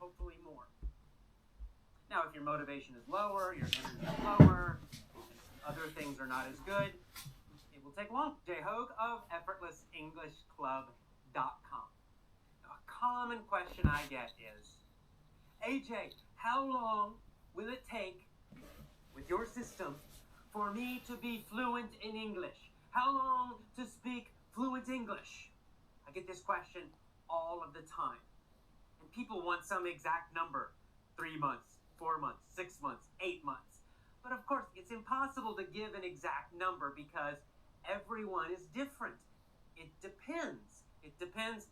hopefully more. Now, if your motivation is lower, your energy is lower, other things are not as good, it will take long. Jay Hogue of EffortlessEnglishClub.com. Now, a common question I get is, AJ, how long will it take with your system for me to be fluent in English? How long to speak fluent English? I get this question all of the time. And people want some exact number, 3 months, 4 months, 6 months, 8 months. But of course, it's impossible to give an exact number because everyone is different. It depends. It depends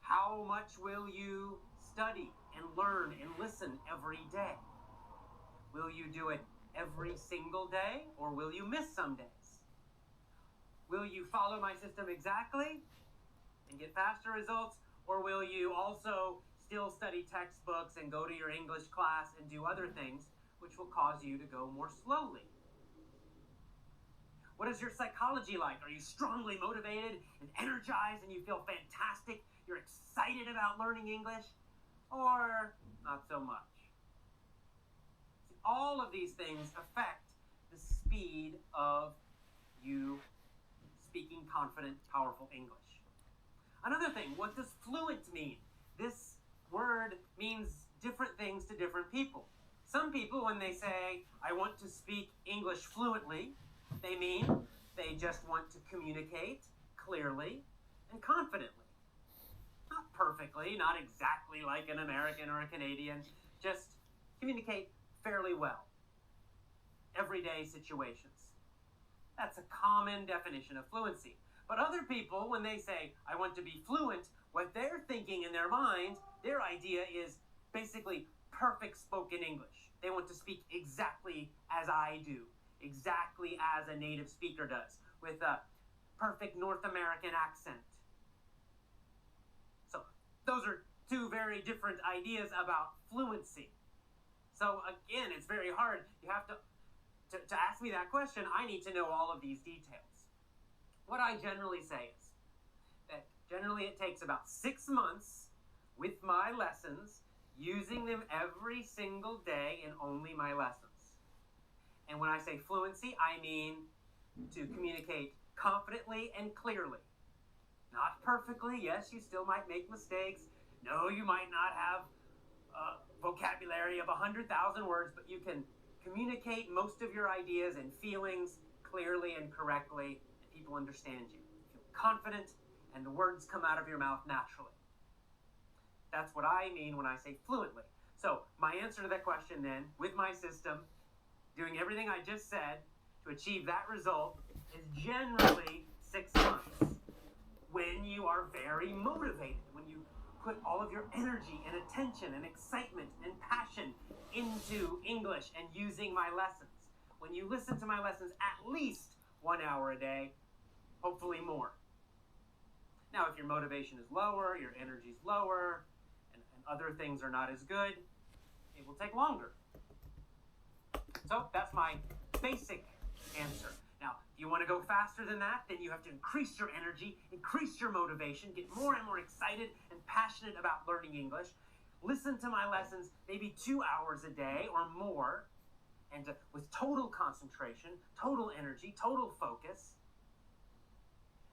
how much will you study and learn and listen every day. Will you do it every single day, or will you miss some days? Will you follow my system exactly and get faster results, or will you also still study textbooks and go to your English class and do other things which will cause you to go more slowly? What is your psychology like? Are you strongly motivated and energized and you feel fantastic? You're excited about learning English? Or not so much? See, all of these things affect the speed of you speaking confident, powerful English. Another thing, what does fluent mean? This word means different things to different people. Some people, when they say, I want to speak English fluently, they mean they just want to communicate clearly and confidently. Not perfectly, not exactly like an American or a Canadian, just communicate fairly well. Everyday situations. That's a common definition of fluency. But other people, when they say, I want to be fluent, what they're thinking in their mind, their idea is basically perfect spoken English. They want to speak exactly as I do, exactly as a native speaker does, with a perfect North American accent. So those are two very different ideas about fluency. So again, it's very hard. You have to ask me that question, I need to know all of these details. What I generally say is that generally it takes about 6 months with my lessons, using them every single day in only my lessons. And when I say fluency, I mean to communicate confidently and clearly. Not perfectly. Yes, you still might make mistakes. No, you might not have a vocabulary of 100,000 words, but you can communicate most of your ideas and feelings clearly and correctly, and people understand you. You feel confident, and the words come out of your mouth naturally. That's what I mean when I say fluently. So my answer to that question then, with my system, doing everything I just said to achieve that result, is generally 6 months. When you are very motivated, when you put all of your energy and attention and excitement and passion into English and using my lessons. When you listen to my lessons at least 1 hour a day, hopefully more. Now, if your motivation is lower, your energy is lower, and other things are not as good, it will take longer. So that's my basic answer. Now, if you want to go faster than that, then you have to increase your energy, increase your motivation, get more and more excited and passionate about learning English. Listen to my lessons maybe 2 hours a day or more, and with total concentration, total energy, total focus.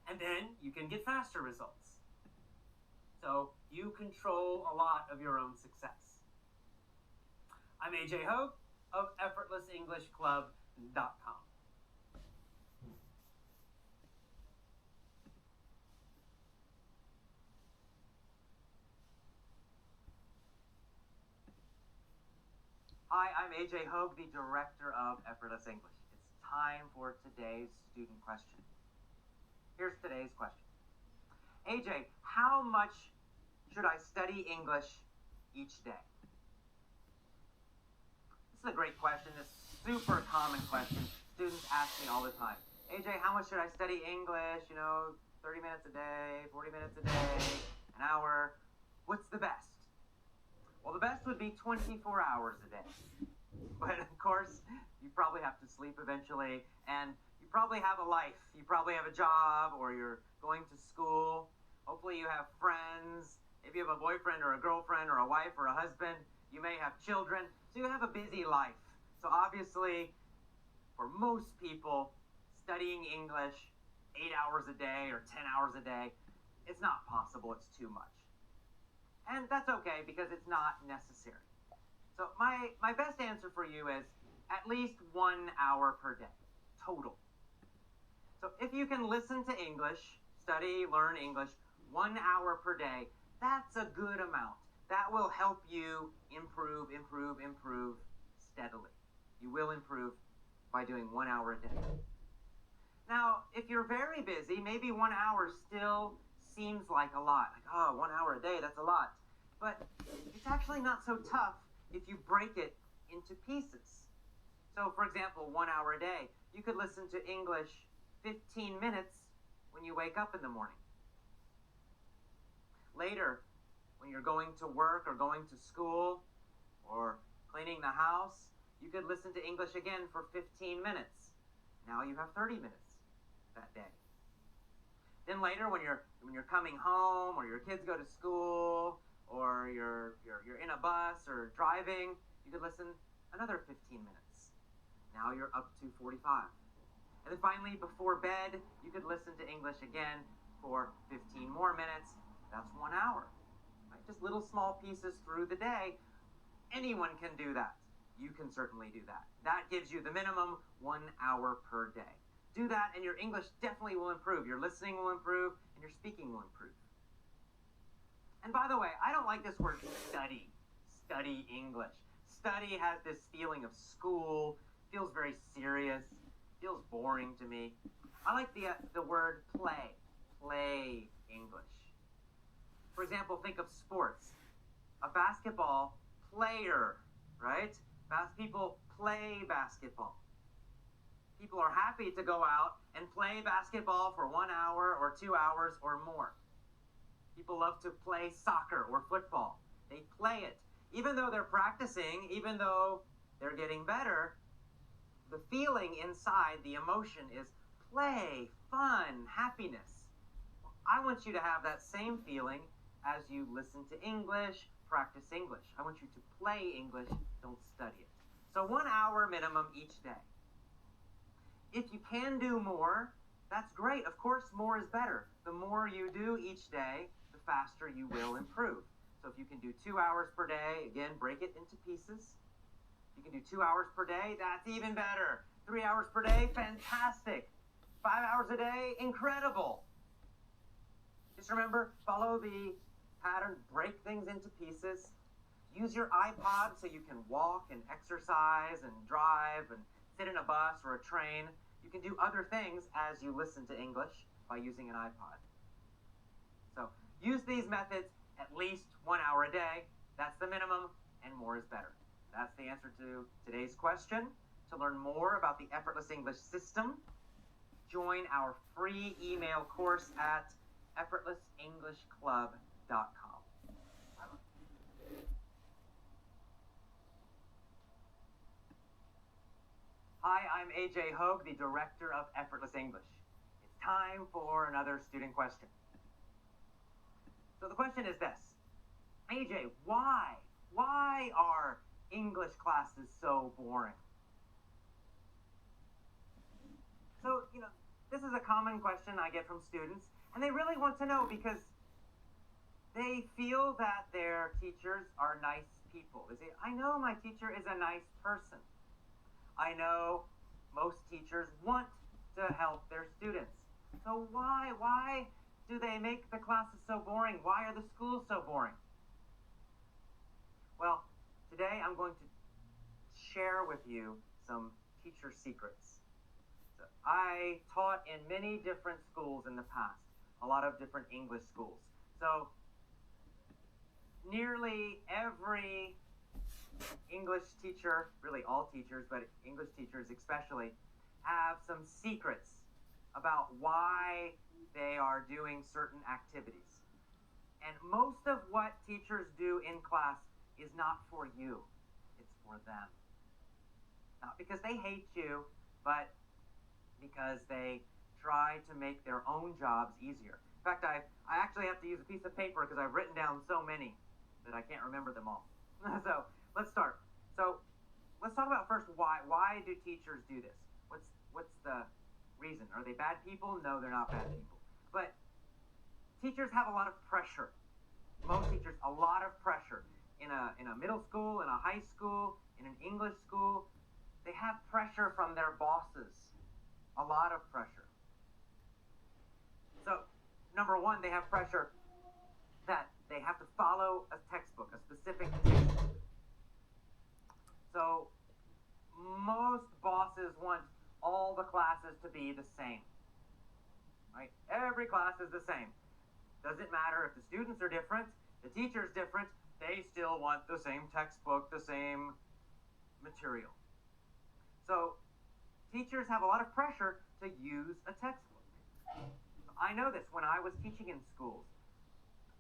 And then you can get faster results. So you control a lot of your own success. I'm AJ Hogue of EffortlessEnglishClub.com. Hi, I'm AJ Hogue, the director of Effortless English. It's time for today's student question. Here's today's question. AJ, how much should I study English each day? This is a great question. This super common question. Students ask me all the time. AJ, how much should I study English? 30 minutes a day, 40 minutes a day, an hour. What's the best? Well, the best would be 24 hours a day. But of course, you probably have to sleep eventually, and you probably have a life. You probably have a job, or you're going to school. Hopefully you have friends. Maybe Maybe you have a boyfriend or a girlfriend or a wife or a husband. You may have children. So you have a busy life. So obviously, for most people, studying English 8 hours a day or 10 hours a day, it's not possible. It's too much. And that's okay because it's not necessary. So my best answer for you is at least 1 hour per day, total. So if you can listen to English, study, learn English 1 hour per day, that's a good amount. That will help you improve steadily. You will improve by doing 1 hour a day. Now, if you're very busy, maybe 1 hour still seems like a lot. Like, oh, 1 hour a day, that's a lot. But it's actually not so tough if you break it into pieces. So, for example, 1 hour a day, you could listen to English 15 minutes when you wake up in the morning. Later, when you're going to work or going to school or cleaning the house, you could listen to English again for 15 minutes. Now you have 30 minutes that day. Then later, when you're coming home or your kids go to school or you're in a bus or driving, you could listen another 15 minutes. Now you're up to 45. And then finally, before bed, you could listen to English again for 15 more minutes. That's 1 hour. Right? Just little small pieces through the day. Anyone can do that. You can certainly do that. That gives you the minimum 1 hour per day. Do that and your English definitely will improve. Your listening will improve and your speaking will improve. And by the way, I don't like this word study. Study English. Study has this feeling of school, feels very serious, feels boring to me. I like the word play. Play English. For example, think of sports. A basketball player, right? People play basketball. People are happy to go out and play basketball for 1 hour or 2 hours or more. People love to play soccer or football. They play it. Even though they're practicing, even though they're getting better, the feeling inside, the emotion is play, fun, happiness. I want you to have that same feeling as you listen to English, practice English. I want you to play English, don't study it. So 1 hour minimum each day. If you can do more, that's great. Of course, more is better. The more you do each day, the faster you will improve. So if you can do 2 hours per day, again, break it into pieces. You can do 2 hours per day, that's even better. 3 hours per day, fantastic. 5 hours a day, incredible. Just remember, follow the pattern, break things into pieces. Use your iPod so you can walk and exercise and drive and sit in a bus or a train. You can do other things as you listen to English by using an iPod. So use these methods at least 1 hour a day. That's the minimum, and more is better. That's the answer to today's question. To learn more about the Effortless English system, join our free email course at effortlessenglishclub.com. Hi, I'm AJ Hogue, the Director of Effortless English. It's time for another student question. So the question is this. AJ, why are English classes so boring? So, this is a common question I get from students, and they really want to know because they feel that their teachers are nice people. They say, I know my teacher is a nice person. I know most teachers want to help their students. So why do they make the classes so boring? Why are the schools so boring? Well, today I'm going to share with you some teacher secrets. So I taught in many different schools in the past, a lot of different English schools. So nearly every English teacher, really all teachers, but English teachers especially, have some secrets about why they are doing certain activities. And most of what teachers do in class is not for you, it's for them. Not because they hate you, but because they try to make their own jobs easier. fact, I actually have to use a piece of paper because I've written down so many that I can't remember them all. So let's start. So let's talk about first why. Why do teachers do this? What's the reason? Are they bad people? No, they're not bad people. But teachers have a lot of pressure. Most teachers, a lot of pressure. In a middle school, in a high school, in an English school, they have pressure from their bosses. A lot of pressure. So, number one, they have pressure that they have to follow a textbook, a specific textbook. So, most bosses want all the classes to be the same. Right? Every class is the same. Doesn't matter if the students are different, the teacher's different, they still want the same textbook, the same material. So, teachers have a lot of pressure to use a textbook. I know this when I was teaching in schools.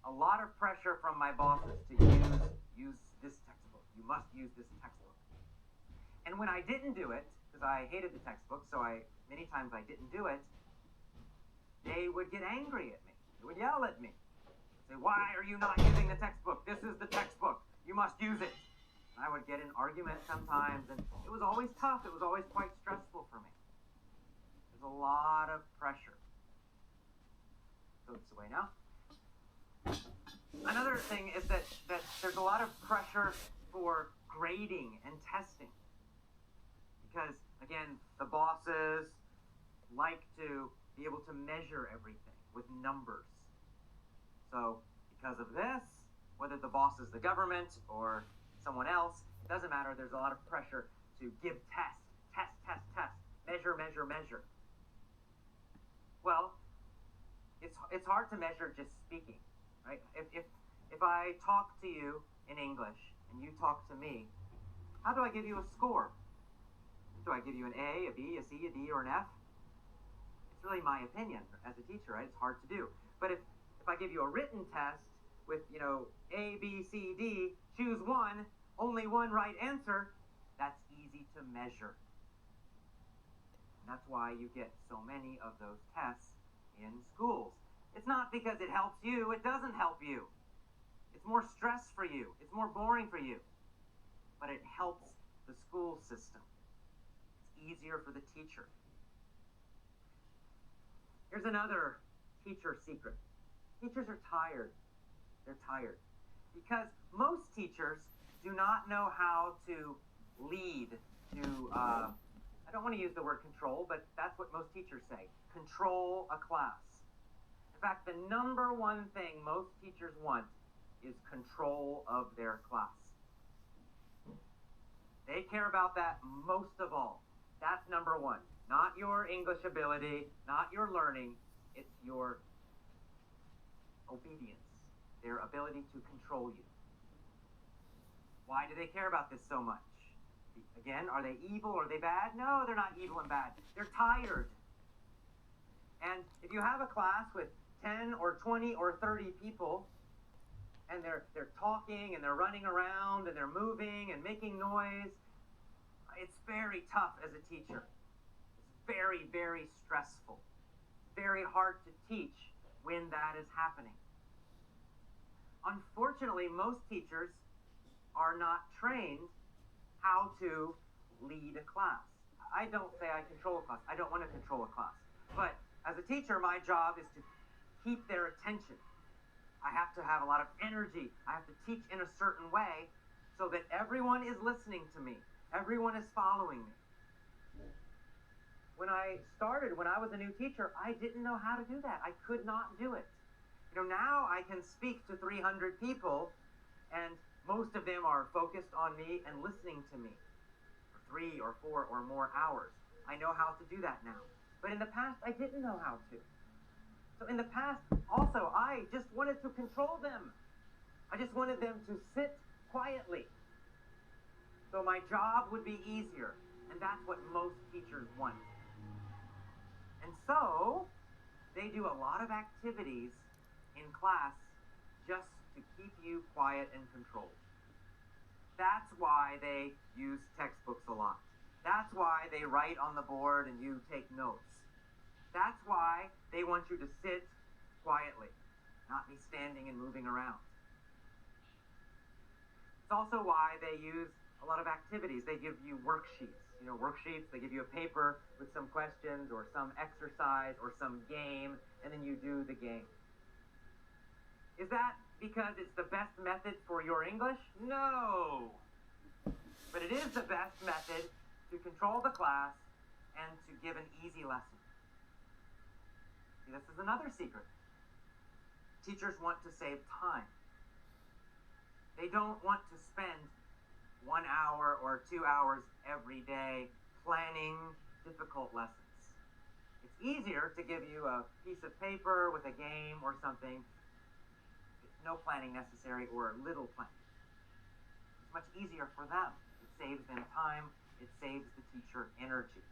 A lot of pressure from my bosses to use this textbook. You must use this textbook. And when I didn't do it, because I hated the textbook, so many times I didn't do it, they would get angry at me. They would yell at me. Say, why are you not using the textbook? This is the textbook. You must use it. And I would get in arguments sometimes, and it was always tough. It was always quite stressful for me. There's a lot of pressure. Go this way now. Another thing is that there's a lot of pressure for grading and testing. Because, again, the bosses like to be able to measure everything with numbers. So, because of this, whether the boss is the government or someone else, it doesn't matter. There's a lot of pressure to give tests. Test. Measure. Well, it's hard to measure just speaking, right? If I talk to you in English and you talk to me, how do I give you a score? Do I give you an A, a B, a C, a D, or an F? It's really my opinion as a teacher, right? It's hard to do. But if I give you a written test with, A, B, C, D, choose one, only one right answer, that's easy to measure. And that's why you get so many of those tests in schools. It's not because it helps you, it doesn't help you. It's more stress for you, it's more boring for you. But it helps the school system. It's easier for the teacher. Here's another teacher secret. Teachers are tired. They're tired. Because most teachers do not know how to lead, I don't want to use the word control, but that's what most teachers say. Control a class. In fact, the number one thing most teachers want is control of their class. They care about that most of all. That's number one. Not your English ability, not your learning, it's your obedience, their ability to control you. Why do they care about this so much? Again, are they evil? Are they bad? No, they're not evil and bad. They're tired. And if you have a class with 10 or 20 or 30 people, and they're talking and they're running around and they're moving and making noise, it's very tough as a teacher. It's very, very stressful. Very hard to teach when that is happening. Unfortunately, most teachers are not trained how to lead a class. I don't say I control a class. I don't want to control a class. But as a teacher, my job is to keep their attention. I have to have a lot of energy. I have to teach in a certain way so that everyone is listening to me. Everyone is following me. When I was a new teacher, I didn't know how to do that. I could not do it. Now I can speak to 300 people, and most of them are focused on me and listening to me for 3 or 4 or more hours. I know how to do that now. But in the past, I didn't know how to. So in the past, also, I just wanted to control them. I just wanted them to sit quietly. So my job would be easier. And that's what most teachers want. And so, they do a lot of activities in class just to keep you quiet and controlled. That's why they use textbooks a lot. That's why they write on the board and you take notes. That's why they want you to sit quietly, not me standing and moving around. It's also why they use a lot of activities. They give you worksheets. Worksheets, they give you a paper with some questions or some exercise or some game, and then you do the game. Is that because it's the best method for your English? No. But it is the best method to control the class and to give an easy lesson. See, this is another secret. Teachers want to save time. They don't want to spend 1 hour or 2 hours every day planning difficult lessons. It's easier to give you a piece of paper with a game or something. No planning necessary or little planning. It's much easier for them. It saves them time. It saves the teacher energy.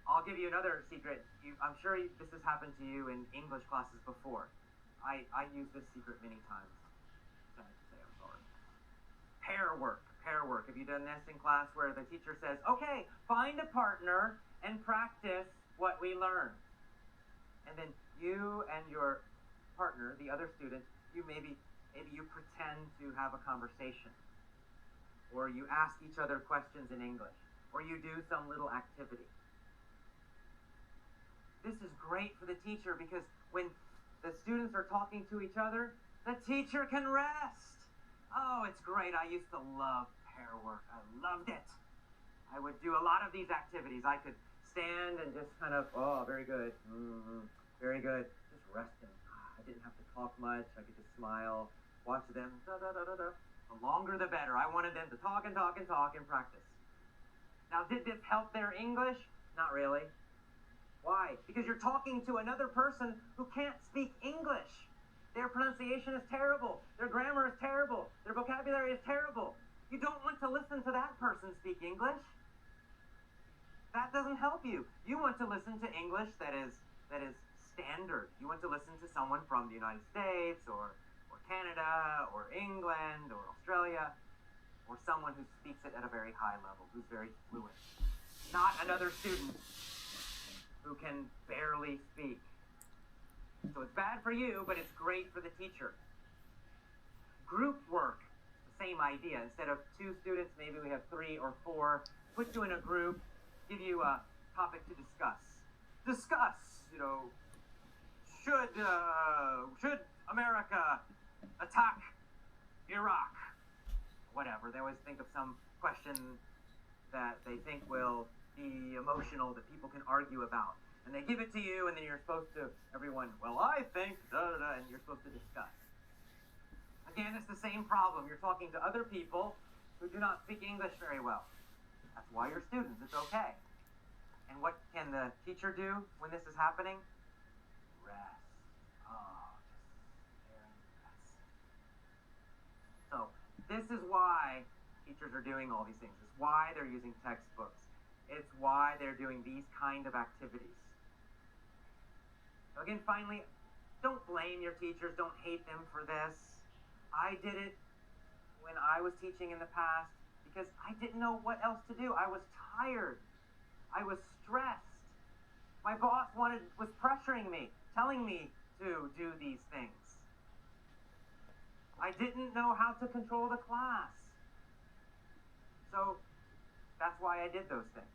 I'll give you another secret. I'm sure this has happened to you in English classes before. I use this secret many times. Sad to say, I'm sorry. Pair work. Have you done this in class where the teacher says, okay, find a partner and practice what we learned? And then you and your partner, the other student, maybe you pretend to have a conversation, or you ask each other questions in English, or you do some little activity. This is great for the teacher because when the students are talking to each other, the teacher can rest. Oh, it's great. I used to love pair work. I loved it. I would do a lot of these activities. I could stand and just kind of, very good. Very good. Just resting. I didn't have to talk much. I could just smile, watch them. The longer the better. I wanted them to talk and talk and talk and practice. Now, did this help their English? Not really. Why? Because you're talking to another person who can't speak English. Their pronunciation is terrible. Their grammar is terrible. Their vocabulary is terrible. You don't want to listen to that person speak English. That doesn't help you. You want to listen to English that is standard. You want to listen to someone from the United States or Canada or England or Australia, or someone who speaks it at a very high level, who's very fluent. Not another student who can barely speak. So it's bad for you, but it's great for the teacher. Group work, the same idea. Instead of 2 students, maybe we have 3 or 4. Put you in a group, give you a topic to discuss. Discuss, should America attack Iraq? Whatever. They always think of some question that they think will be emotional, that people can argue about. And they give it to you, and then you're supposed to, everyone, well, I think, and you're supposed to discuss. Again, it's the same problem. You're talking to other people who do not speak English very well. That's why you're students. It's okay. And what can the teacher do when this is happening? Rest. Just rest. So, this is why teachers are doing all these things. It's why they're using textbooks. It's why they're doing these kind of activities. Again, finally, don't blame your teachers. Don't hate them for this. I did it when I was teaching in the past because I didn't know what else to do. I was tired. I was stressed. My boss was pressuring me, telling me to do these things. I didn't know how to control the class. So that's why I did those things.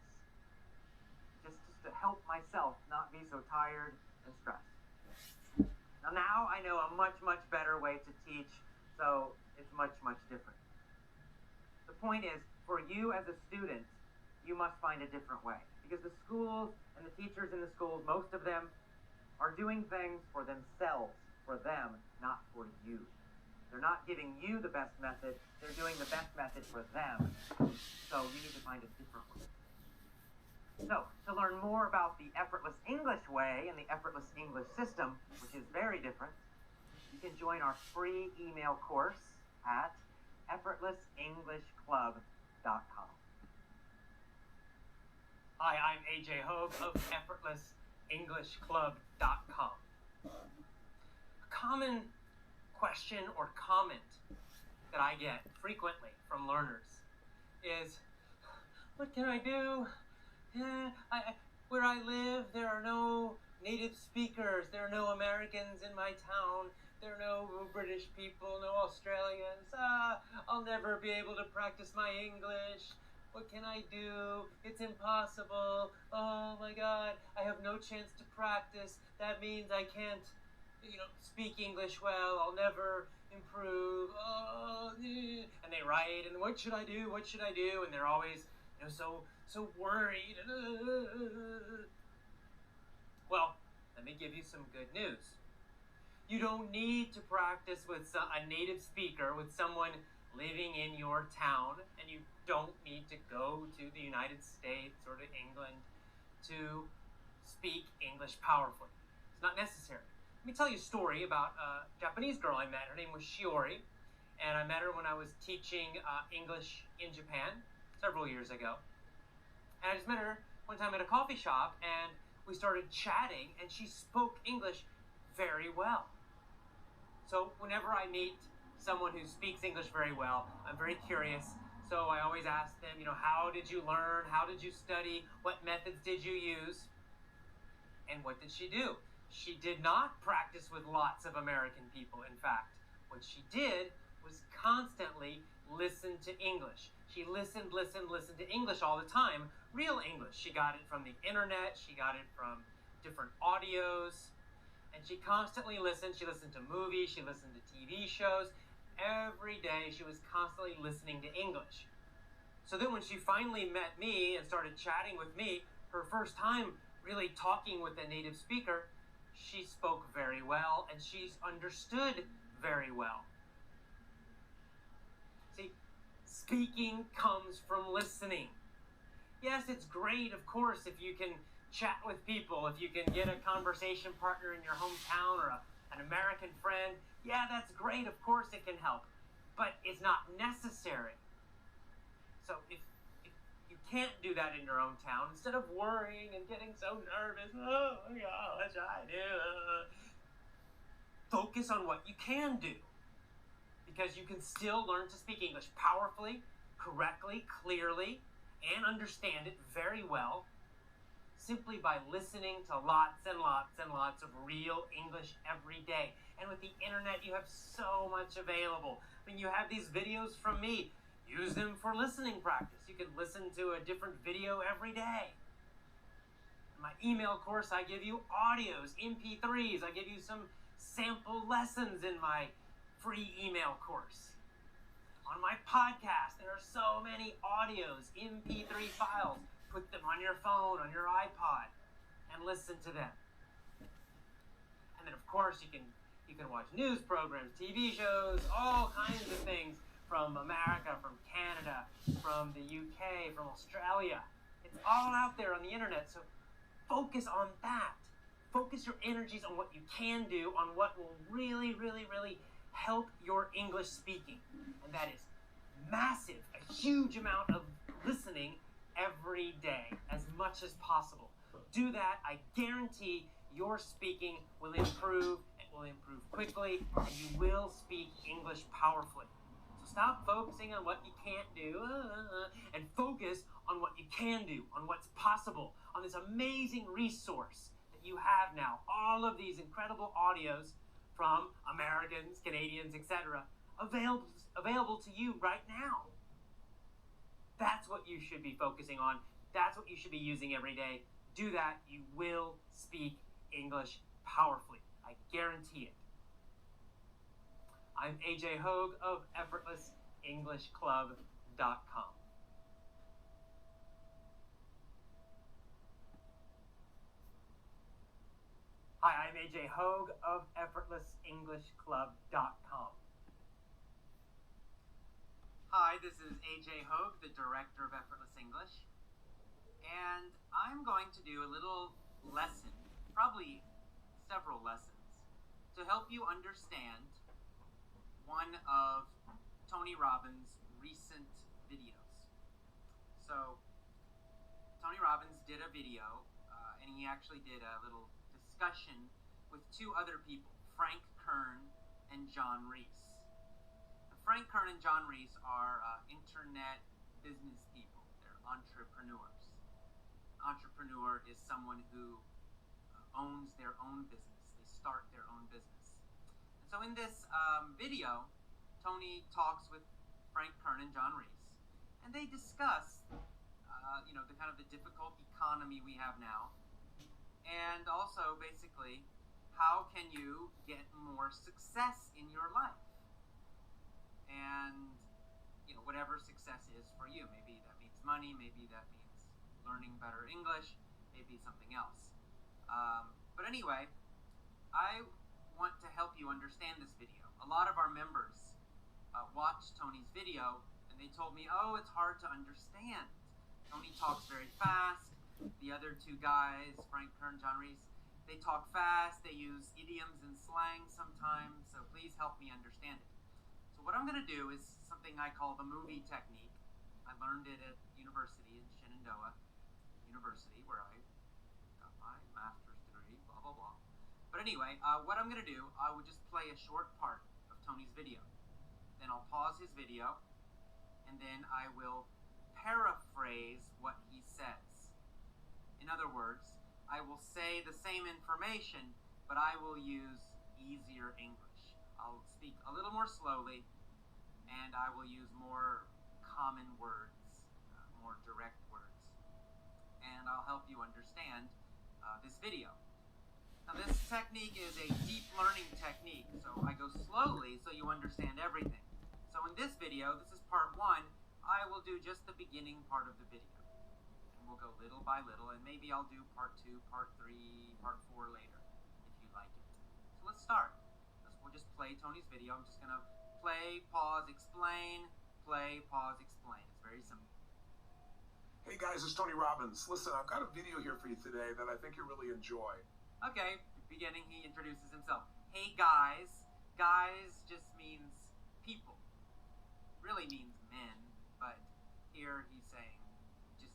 Just to help myself not be so tired and stressed. Now I know a much, much better way to teach, so it's much, much different. The point is, for you as a student, you must find a different way. Because the schools and the teachers in the schools, most of them, are doing things for themselves, for them, not for you. They're not giving you the best method, they're doing the best method for them. So you need to find a different way. So, to learn more about the effortless English way and the effortless English system, which is very different, you can join our free email course at effortlessenglishclub.com. Hi, I'm AJ Hogue of effortlessenglishclub.com. A common question or comment that I get frequently from learners is, what can I do? Where I live, there are no native speakers. There are no Americans in my town. There are no British people, no Australians. I'll never be able to practice my English. What can I do? It's impossible. Oh my God, I have no chance to practice. That means I can't, speak English well. I'll never improve. Oh, and they write, and what should I do? What should I do? And they're always, so worried. Well, let me give you some good news. You don't need to practice with a native speaker, with someone living in your town, and you don't need to go to the United States or to England to speak English powerfully. It's not necessary. Let me tell you a story about a Japanese girl I met. Her name was Shiori, and I met her when I was teaching English in Japan several years ago. And I just met her one time at a coffee shop, and we started chatting, and she spoke English very well. So whenever I meet someone who speaks English very well, I'm very curious. So I always ask them, how did you learn? How did you study? What methods did you use? And what did she do? She did not practice with lots of American people. In fact, what she did was constantly listen to English. She listened to English all the time. Real English. She got it from the internet. She got it from different audios. And she constantly listened. She listened to movies. She listened to TV shows. Every day she was constantly listening to English. So then when she finally met me and started chatting with me, her first time really talking with a native speaker, she spoke very well and she's understood very well. See, speaking comes from listening. Yes, it's great, of course, if you can chat with people, if you can get a conversation partner in your hometown or an American friend. Yeah, that's great. Of course it can help. But it's not necessary. So if you can't do that in your own town, instead of worrying and getting so nervous, oh my God, what should I do? Focus on what you can do. Because you can still learn to speak English powerfully, correctly, clearly, and understand it very well simply by listening to lots and lots and lots of real English every day. And with the internet, you have so much available. I mean, you have these videos from me. Use them for listening practice. You can listen to a different video every day. In my email course, I give you audios, MP3s. I give you some sample lessons in my free email course. On my podcast, there are so many audios, MP3 files. Put them on your phone, on your iPod, and listen to them. And then, of course, you can watch news programs, TV shows, all kinds of things from America, from Canada, from the UK, from Australia. It's all out there on the internet, so focus on that. Focus your energies on what you can do, on what will really, really, really help your English speaking. And that is massive, a huge amount of listening every day, as much as possible. Do that. I guarantee your speaking will improve. It will improve quickly, and you will speak English powerfully. So stop focusing on what you can't do and focus on what you can do, on what's possible, on this amazing resource that you have now. All of these incredible audios from Americans, Canadians, etc., available to you right now. That's what you should be focusing on. That's what you should be using every day. Do that. You will speak English powerfully. I guarantee it. I'm AJ Hogue of EffortlessEnglishClub.com. Hi, I'm AJ Hogue of EffortlessEnglishClub.com. Hi, this is AJ Hogue, the director of Effortless English, and I'm going to do a little lesson, probably several lessons, to help you understand one of Tony Robbins' recent videos. So, Tony Robbins did a video, and he actually did a little discussion with two other people, Frank Kern and John Reese. Frank Kern and John Reese are internet business people. They're entrepreneurs. Entrepreneur is someone who owns their own business. They start their own business. And so in this video, Tony talks with Frank Kern and John Reese, and they discuss, the kind of the difficult economy we have now, and also basically how can you get more success in your life, and whatever success is for you. Maybe that means money, maybe that means learning better English, maybe something else. But anyway, I want to help you understand this video. A lot of our members watched Tony's video, and they told me, oh, it's hard to understand. Tony talks very fast. The other two guys, Frank Kern, John Reese, they talk fast. They use idioms and slang sometimes, so please help me understand it. So what I'm going to do is something I call the movie technique. I learned it at university in Shenandoah University, where I got my master's degree, blah, blah, blah. But anyway, what I'm going to do, I will just play a short part of Tony's video. Then I'll pause his video, and then I will paraphrase what he says. In other words, I will say the same information, but I will use easier English. I'll speak a little more slowly, and I will use more common words, more direct words. And I'll help you understand this video. Now, this technique is a deep learning technique, so I go slowly so you understand everything. So in this video, this is part 1, I will do just the beginning part of the video. And we'll go little by little, and maybe I'll do part 2, part 3, part 4 later, if you like it. So let's start. We'll just play Tony's video. I'm just going to play, pause, explain, play, pause, explain. It's very simple. Hey guys, it's Tony Robbins. Listen, I've got a video here for you today that I think you'll really enjoy. Okay, beginning, he introduces himself. Hey guys. Guys just means people. Really means men, but here he's saying just,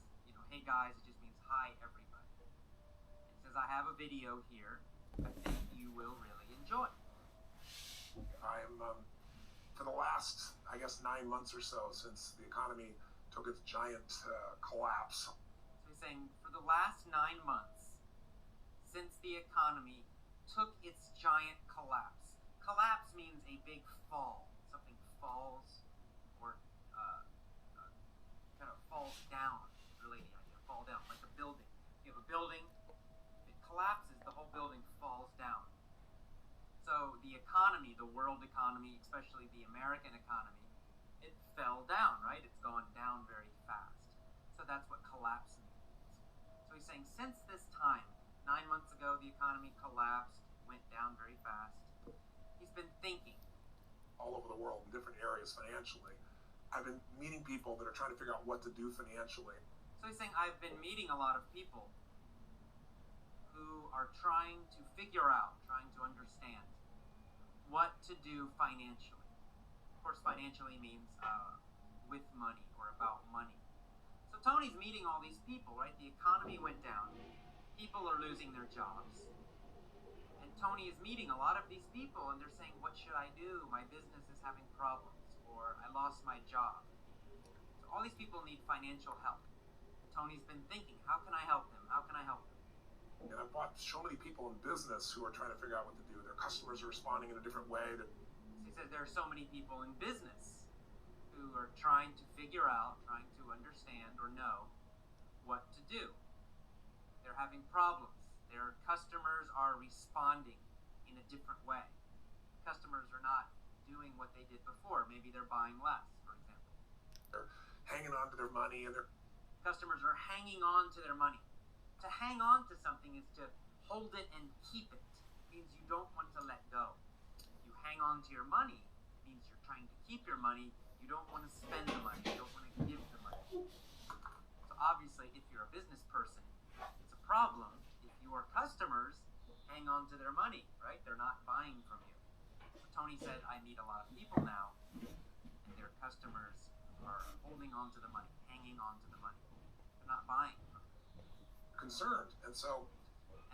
hey guys, it just means hi everybody. It says, I have a video here I think you will really enjoy. I'm, for the last, 9 months or so since the economy took its giant collapse. So he's saying, for the last 9 months, since the economy took its giant collapse. Collapse means a big fall. Something falls or kind of falls down, really the idea, fall down, like a building. You have a building, it collapses, the whole building falls down. So the economy, the world economy, especially the American economy, it fell down, right? It's gone down very fast. So that's what collapse means. So he's saying since this time, 9 months ago, the economy collapsed, went down very fast. He's been thinking. All over the world in different areas financially. I've been meeting people that are trying to figure out what to do financially. So he's saying, I've been meeting a lot of people who are trying to figure out, trying to understand what to do financially. Of course, financially means with money or about money. So Tony's meeting all these people, right? The economy went down. People are losing their jobs. And Tony is meeting a lot of these people, and they're saying, what should I do? My business is having problems, or I lost my job. So all these people need financial help. Tony's been thinking, how can I help them? How can I help them? And I've watched so many people in business who are trying to figure out what to do. Their customers are responding in a different way. So he says there are so many people in business who are trying to figure out, trying to understand or know what to do. They're having problems. Their customers are responding in a different way. Customers are not doing what they did before. Maybe they're buying less, for example. They're hanging on to their money, and their customers are hanging on to their money. To hang on to something is to hold it and keep it. It means you don't want to let go. You hang on to your money, it means you're trying to keep your money. You don't want to spend the money. You don't want to give the money. So obviously, if you're a business person, it's a problem if your customers hang on to their money, right? They're not buying from you. So Tony said, I meet a lot of people now, and their customers are holding on to the money, hanging on to the money. They're not buying from you. Concerned, and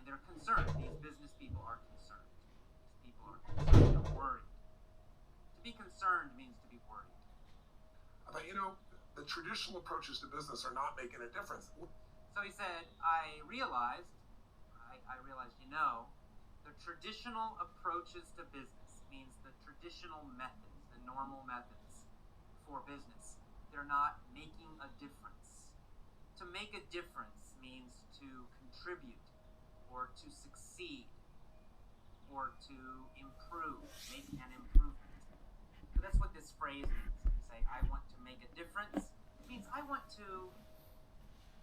they're concerned. These business people are concerned. These people are concerned. They're worried. To be concerned means to be worried. But the traditional approaches to business are not making a difference. So he said, I realized, I realized, the traditional approaches to business means the traditional methods, the normal methods for business, they're not making a difference. To make a difference means to contribute or to succeed or to improve, make an improvement. So that's what this phrase means. When you say, I want to make a difference, it means I want to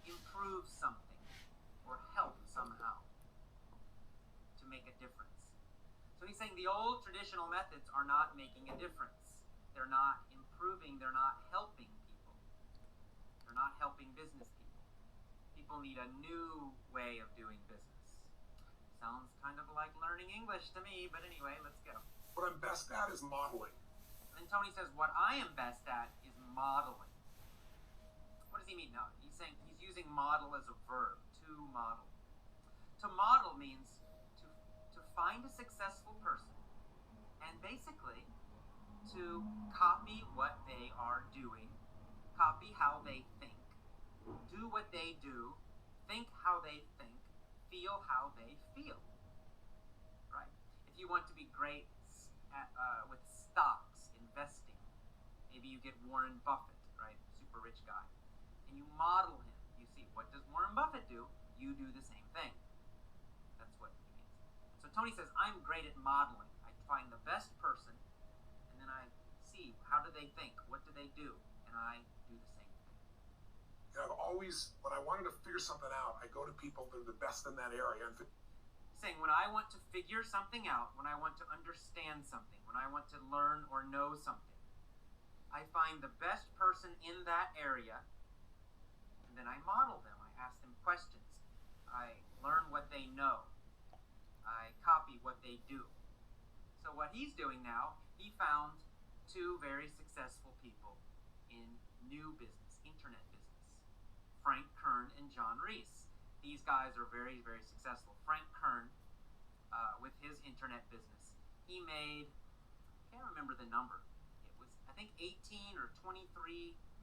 improve something or help somehow to make a difference. So he's saying the old traditional methods are not making a difference. They're not improving, they're not helping people. They're not helping business people. People need a new way of doing business. Sounds kind of like learning English to me, but anyway, let's go. What I'm best at is modeling. And Tony says, what I am best at is modeling. What does he mean? No, he's saying he's using model as a verb, to model. To model means to find a successful person and basically to copy what they are doing, copy how they think, do what they do, think how they think, feel how they feel. Right? If you want to be great at, with stocks, investing, maybe you get Warren Buffett, right? Super rich guy. And you model him. You see, what does Warren Buffett do? You do the same thing. That's what he means. So Tony says, I'm great at modeling. I find the best person, and then I see, how do they think? What do they do? And I do the same thing. I've always, when I wanted to figure something out, I go to people that are the best in that area. And saying, when I want to figure something out, when I want to understand something, when I want to learn or know something, I find the best person in that area, and then I model them. I ask them questions. I learn what they know. I copy what they do. So what he's doing now, he found two very successful people in new business, internet business, Frank Kern and John Reese. These guys are very, very successful. Frank Kern, with his internet business, he made, I can't remember the number, it was, I think, $18 or $23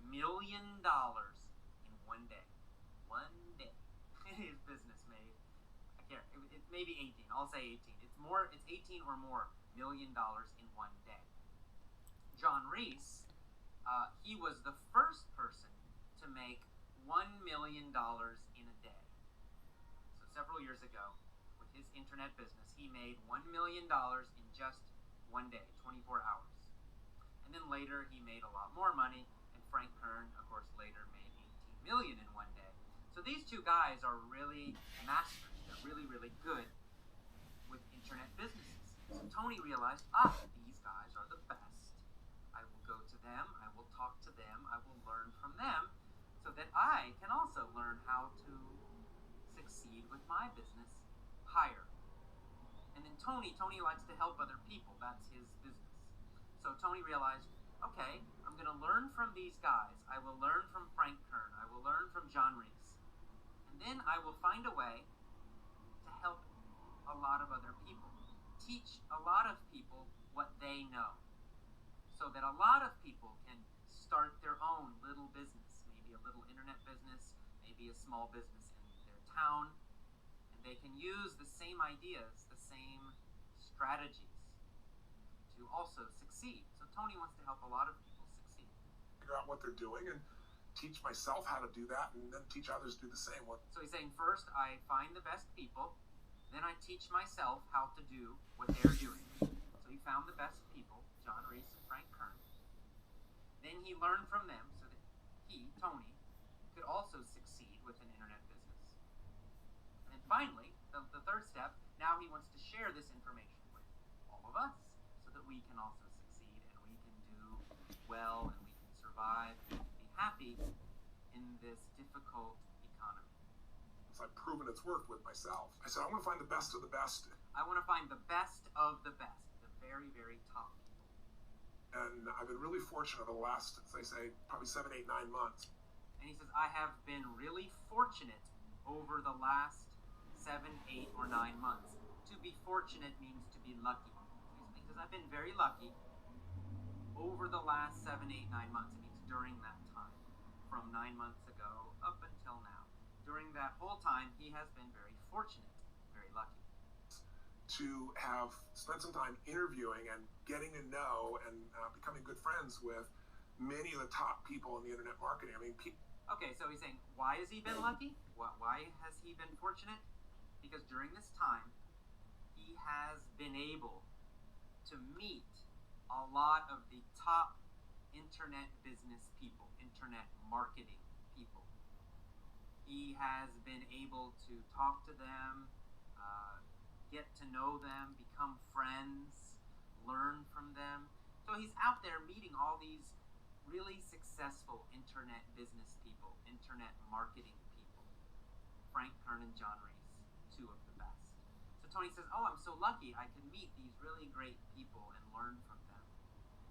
million in one day. One day. His business made, I can't, it may be 18, I'll say 18. It's 18 or more $1 million in one day. John Reese, he was the first person to make $1 million in a day. So several years ago, with his internet business, he made $1 million in just one day, 24 hours. And then later, he made a lot more money, and Frank Kern, of course, later made $18 million in one day. So these two guys are really masters. They're really, really good with internet businesses. So Tony realized, these guys are the best. I will go to them, I will talk to them, I will learn from them, so that I can also learn how to succeed with my business higher. And then Tony likes to help other people. That's his business. So Tony realized, okay, I'm going to learn from these guys. I will learn from Frank Kern. I will learn from John Reese. And then I will find a way to help a lot of other people. Teach a lot of people what they know. So that a lot of people can start their own little business. Maybe a little internet business, maybe a small business in their town. And they can use the same ideas, the same strategies to also succeed. So Tony wants to help a lot of people succeed. Figure out what they're doing and teach myself how to do that, and then teach others to do the same. So he's saying, first I find the best people, then I teach myself how to do what they're doing. So he found the best people, John Reese and Frank Kern. Then he learned from them so that he, Tony, could also succeed with an internet business. And then finally, the third step, now he wants to share this information with all of us so that we can also succeed and we can do well and we can survive and be happy in this difficult economy. So I've proven it's worked with myself. I said, I want to find the best of the best. I want to find the best of the best, the very, very top people. And I've been really fortunate over the last, as I say, probably 7, 8, 9 months. And he says, I have been really fortunate over the last 7, 8, or 9 months. To be fortunate means to be lucky. He says, I've been very lucky over the last 7, 8, 9 months. It means during that time, from 9 months ago up until now. During that whole time, he has been very fortunate. very lucky. To have spent some time interviewing and getting to know and becoming good friends with many of the top people in the internet marketing. I mean, okay, so he's saying, why has he been lucky? Why has he been fortunate? Because during this time, he has been able to meet a lot of the top internet business people, internet marketing people. He has been able to talk to them, get to know them, become friends, learn from them. So he's out there meeting all these really successful internet business people, internet marketing people. Frank Kern and John Reese, two of the best. So Tony says, oh, I'm so lucky I can meet these really great people and learn from them.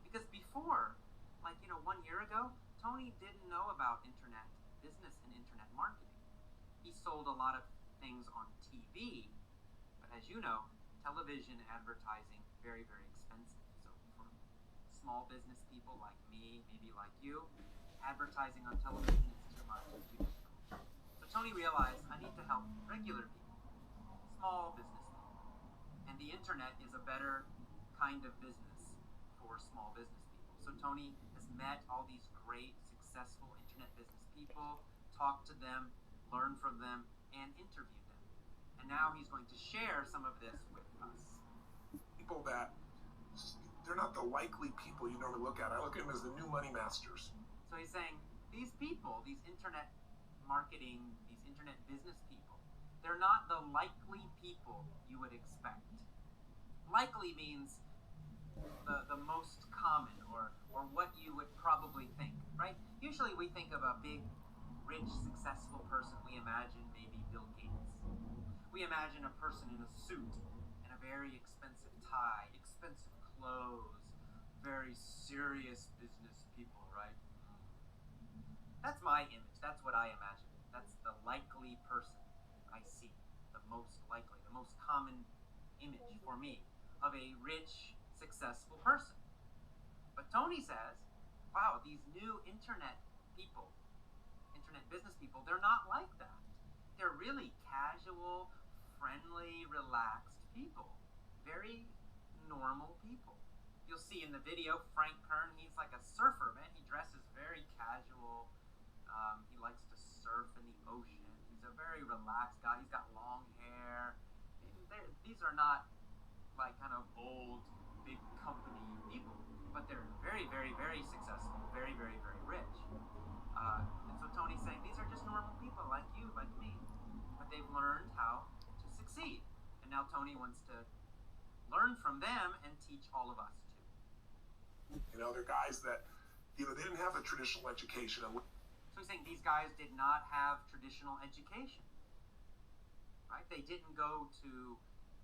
Because before, 1 year ago, Tony didn't know about internet business and internet marketing. He sold a lot of things on TV, but as you know, television advertising, very, very expensive. So for small business people like me, maybe like you, advertising on television is too much, it's too difficult. So Tony realized, I need to help regular people, small business people. And the internet is a better kind of business for small business people. So Tony has met all these great, successful internet business people, talked to them, learned from them, and interviewed them. And now he's going to share some of this with us. People that, they're not the likely people you normally look at. I look at them as the new money masters. So he's saying, these people, these internet marketing, these internet business people, they're not the likely people you would expect. Likely means the most common, or what you would probably think, right? Usually we think of a big, rich, successful person. We imagine maybe Bill Gates. We imagine a person in a suit and a very expensive tie, expensive clothes, very serious business people, right? That's my image. That's what I imagine. That's the likely person I see, the most likely, the most common image for me of a rich, successful person. But Tony says, wow, these new internet people, internet business people, they're not like that. They're really casual, friendly, relaxed people. Very normal people. You'll see in the video, Frank Kern, he's like a surfer, man. He dresses very casual. He likes to surf in the ocean. He's a very relaxed guy. He's got long hair. These are not like kind of old, big company people, but they're very, very, very successful, very, very, very rich. And so Tony's saying, these are just normal people like you, like me, but they've learned how to succeed. And now Tony wants to learn from them and teach all of us too. They're guys that, they didn't have a traditional education. So he's saying these guys did not have traditional education, right? They didn't go to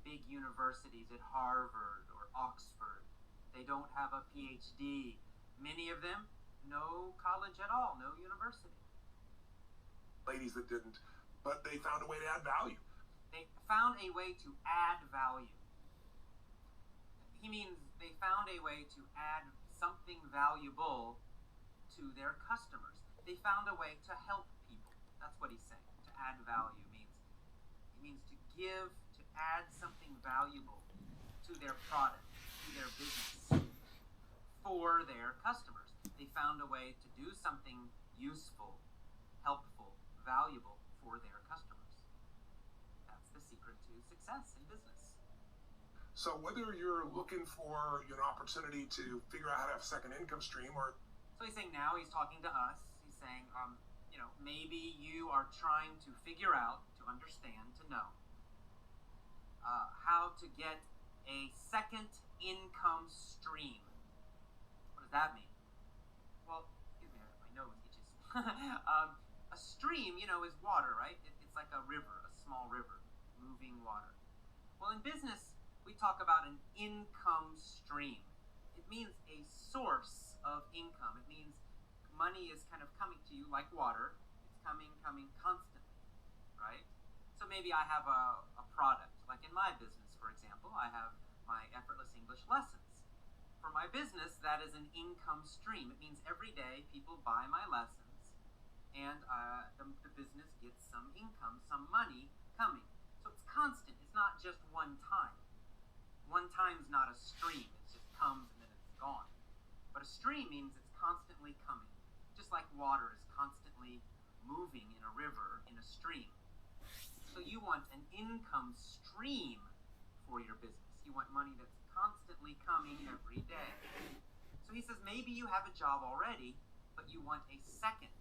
big universities at Harvard or Oxford. They don't have a PhD. Many of them, no college at all, no university. Ladies that didn't, but they found a way to add value. They found a way to add value. He means they found a way to add something valuable to their customers. They found a way to help people. That's what he's saying. To add value means to give, to add something valuable to their product, to their business, for their customers. They found a way to do something useful, helpful, valuable for their customers. That's the secret to success in business. So whether you're looking for an opportunity to figure out how to have a second income stream, or... So he's saying now, he's talking to us, he's saying, maybe you are trying to figure out, to understand, to know how to get a second income stream. What does that mean? Well, excuse me, my nose itches. A stream, is water, right? It's like a river, a small river, moving water. Well, in business, we talk about an income stream. It means a source of income. It means money is kind of coming to you like water. It's coming constantly, right? So maybe I have a product, like in my business, for example, I have my effortless English lessons. For my business, that is an income stream. It means every day people buy my lessons, and the business gets some income, some money coming. So it's constant. It's not just one time. One time's not a stream. It just comes and then it's gone. But a stream means it's constantly coming. Just like water is constantly moving in a river, in a stream. So you want an income stream for your business. You want money that's constantly coming every day. So he says maybe you have a job already, but you want a second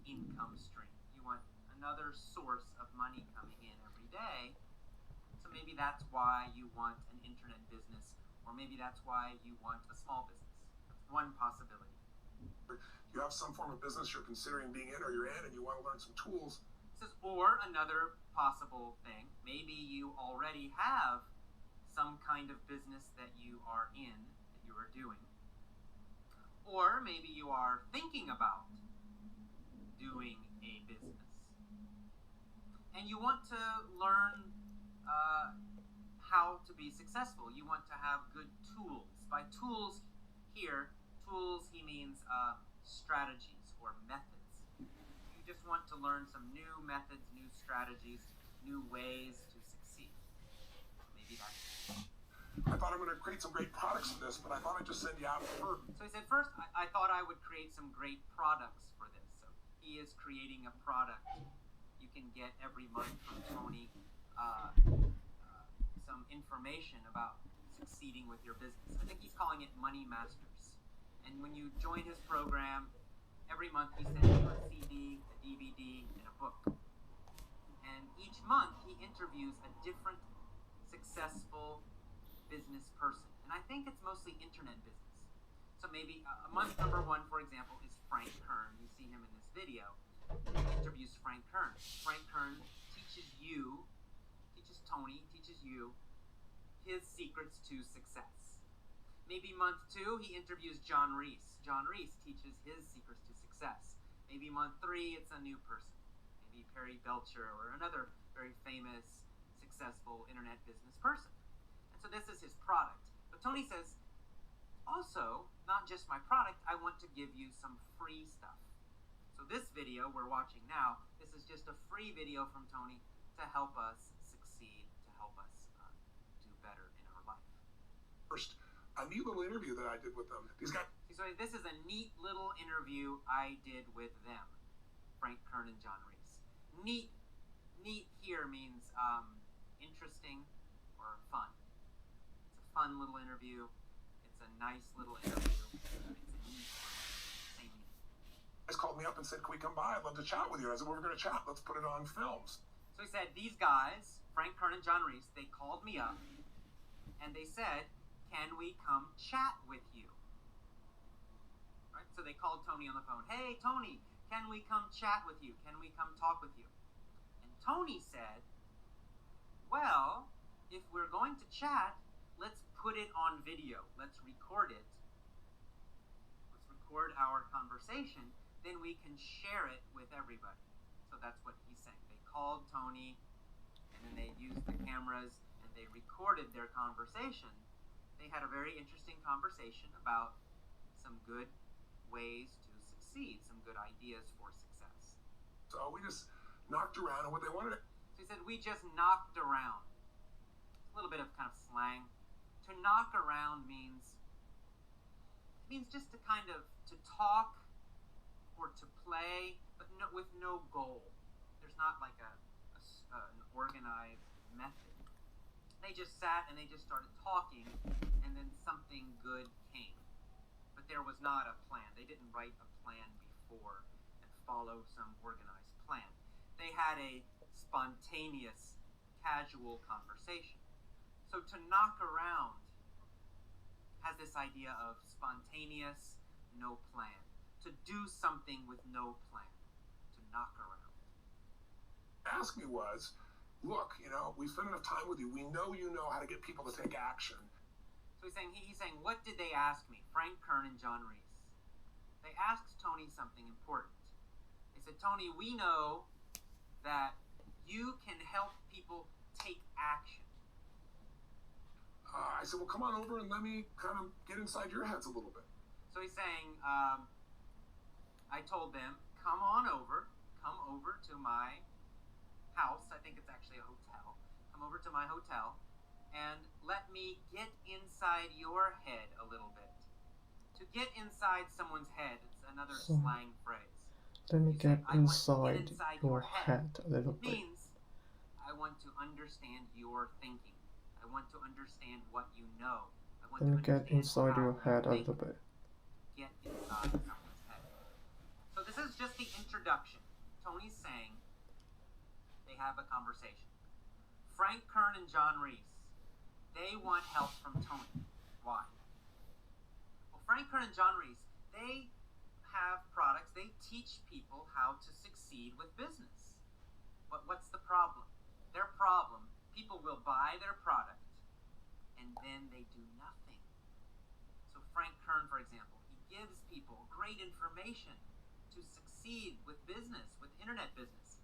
income stream. You want another source of money coming in every day. So maybe that's why you want an internet business, or maybe that's why you want a small business. That's one possibility. You have some form of business you're considering being in or you're in and you want to learn some tools. It says, or another possible thing, maybe you already have some kind of business that you are in, that you are doing. Or maybe you are thinking about doing a business. And you want to learn how to be successful. You want to have good tools. By tools here, tools he means strategies or methods. You just want to learn some new methods, new strategies, new ways to succeed. Maybe that's it. I thought I'm going to create some great products for this, but I thought I'd just send you out for... So he said, first, I thought I would create some great products for this. So he is creating a product. You can get every month from Tony some information about succeeding with your business. I think he's calling it Money Masters. And when you join his program, every month he sends you a CD, a DVD, and a book. And each month he interviews a different successful business person. And I think it's mostly internet business. So maybe month number 1, for example, is Frank Kern. You see him in this video. He interviews Frank Kern. Frank Kern teaches Tony his secrets to success. Maybe month 2, he interviews John Reese. John Reese teaches his secrets to success. Maybe month 3, it's a new person. Maybe Perry Belcher or another very famous, successful internet business person. And so this is his product. But Tony says, also, not just my product, I want to give you some free stuff. So this video we're watching now, this is just a free video from Tony to help us succeed, to help us do better in our life. First, a neat little interview that I did with them. These guys... So this is a neat little interview I did with them, Frank Kern and John Reese. Neat here means interesting or fun. It's a fun little interview. It's a nice little interview. It's a neat one. Same neat. Guys called me up and said, can we come by? I'd love to chat with you. I said, well, we're going to chat. Let's put it on films. So he said, these guys, Frank Kern and John Reese, they called me up and they said, can we come chat with you? Right? So they called Tony on the phone. Hey, Tony, can we come chat with you? Can we come talk with you? And Tony said, well, if we're going to chat, let's put it on video. Let's record it. Let's record our conversation. Then we can share it with everybody. So that's what he's saying. They called Tony, and then they used the cameras, and they recorded their conversation. They had a very interesting conversation about some good ways to succeed, some good ideas for success. So we just knocked around, and what they wanted... So he said, we just knocked around. A little bit of kind of slang. To knock around means just to kind of, to talk or to play, but with no goal. There's not like an organized method. They just sat and they just started talking, and then something good came. But there was not a plan. They didn't write a plan before and follow some organized plan. They had a spontaneous, casual conversation. So to knock around has this idea of spontaneous, no plan. To do something with no plan. To knock around. Ask me was, look, we spent enough time with you. We know you know how to get people to take action. So he's saying, what did they ask me? Frank Kern and John Reese. They asked Tony something important. They said, Tony, we know that you can help people take action. I said, well, come on over and let me kind of get inside your heads a little bit. So he's saying, I told them, come over to my house. I think it's actually a hotel. come over to my hotel and let me get inside your head a little bit. To get inside someone's head, it's another slang phrase. Let me You get say, "I want to inside get inside your head a little It bit. means I want to understand your thinking. I want to understand what you know. I want Let me to get understand inside how your you head a think. little bit. Get inside someone's head. So this is just the introduction. Tony's saying they have a conversation. Frank Kern and John Reese, they want help from Tony. Why? Well, Frank Kern and John Reese, they have products. They teach people how to succeed with business. But what's the problem? Their problem, people will buy their product and then they do nothing. So Frank Kern, for example, he gives people great information to succeed with business, with internet business.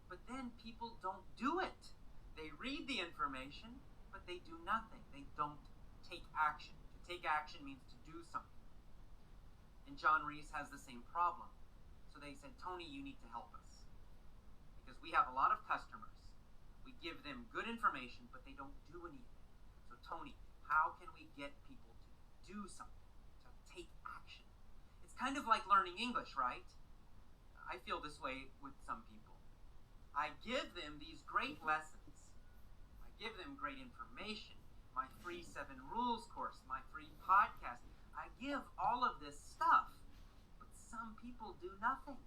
But then people don't do it. They read the information, but they do nothing. They don't take action. To take action means to do something. And John Reese has the same problem. So they said, Tony, you need to help us. Because we have a lot of customers. We give them good information, but they don't do anything. So Tony, how can we get people to do something, to take action? It's kind of like learning English, right? I feel this way with some people. I give them these great lessons. I give them great information. My free 7 rules course, my free podcast. I give all of this stuff. But some people do nothing.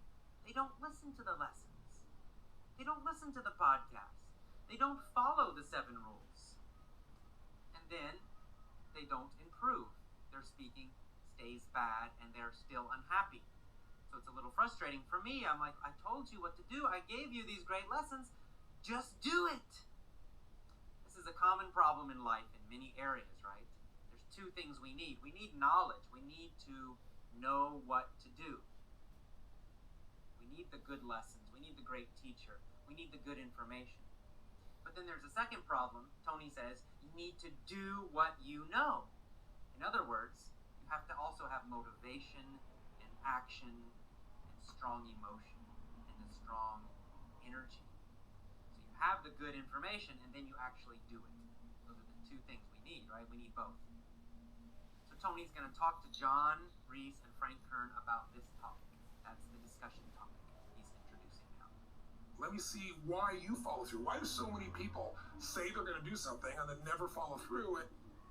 They don't listen to the lessons. They don't listen to the podcast. They don't follow the 7 rules. And then they don't improve. Their speaking stays bad and they're still unhappy. So it's a little frustrating for me. I'm like, I told you what to do. I gave you these great lessons. Just do it. This is a common problem in life in many areas, right? There's 2 things we need. We need knowledge. We need to know what to do. We need the good lessons. We need the great teacher. We need the good information. But then there's a second problem. Tony says, you need to do what you know. In other words, you have to also have motivation and action and strong emotion and a strong energy. So you have the good information and then you actually do it. Those are the 2 things we need, right? We need both. So Tony's going to talk to John Reese and Frank Kern about this topic. That's the discussion topic he's introducing now. Let me see why you follow through. Why do so many people say they're going to do something and then never follow through it?